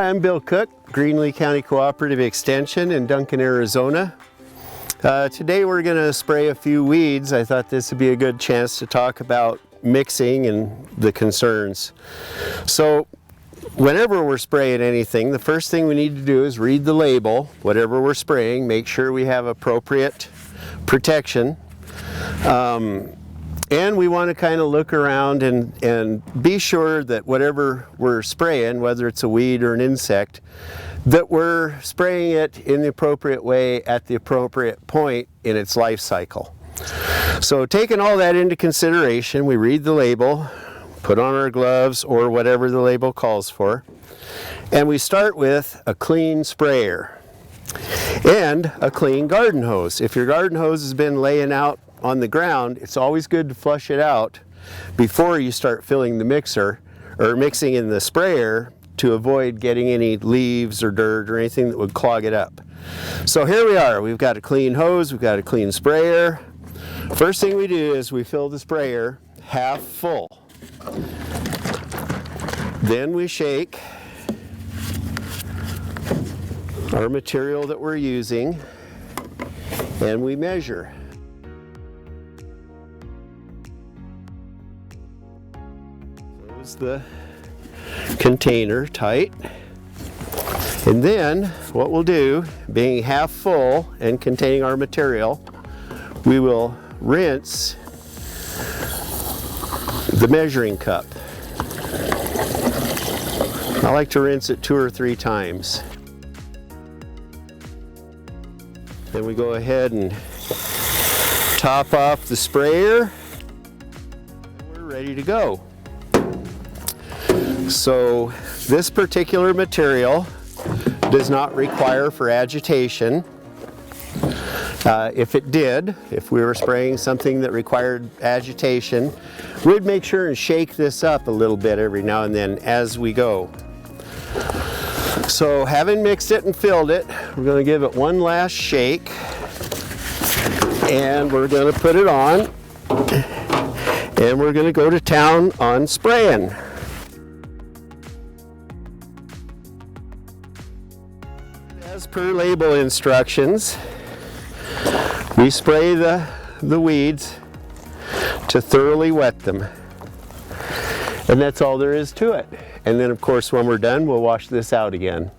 Hi, I'm Bill Cook, Greenlee County Cooperative Extension in Duncan, Arizona. Today we're going to spray a few weeds. I thought this would be a good chance to talk about mixing and the concerns. So whenever we're spraying anything, the first thing we need to do is read the label. Whatever we're spraying, make sure we have appropriate protection. And we want to kind of look around and be sure that whatever we're spraying, whether it's a weed or an insect, that we're spraying it in the appropriate way at the appropriate point in its life cycle. So taking all that into consideration, we read the label, put on our gloves or whatever the label calls for, and we start with a clean sprayer and a clean garden hose. If your garden hose has been laying out on the ground, it's always good to flush it out before you start filling the mixer or mixing in the sprayer to avoid getting any leaves or dirt or anything that would clog it up. So here we are, we've got a clean hose, we've got a clean sprayer. First thing we do is we fill the sprayer half full. Then we shake our material that we're using and we measure. Close the container tight, and then what we'll do, being half full and containing our material, we will rinse the measuring cup. I like to rinse it 2 or 3 times. Then we go ahead and top off the sprayer. We're ready to go. So this particular material does not require for agitation. If it did, if we were spraying something that required agitation, we'd make sure and shake this up a little bit every now and then as we go. So having mixed it and filled it, we're going to give it one last shake and we're going to put it on and we're going to go to town on spraying. As per label instructions, we spray the weeds to thoroughly wet them. And that's all there is to it. And then of course when we're done, we'll wash this out again.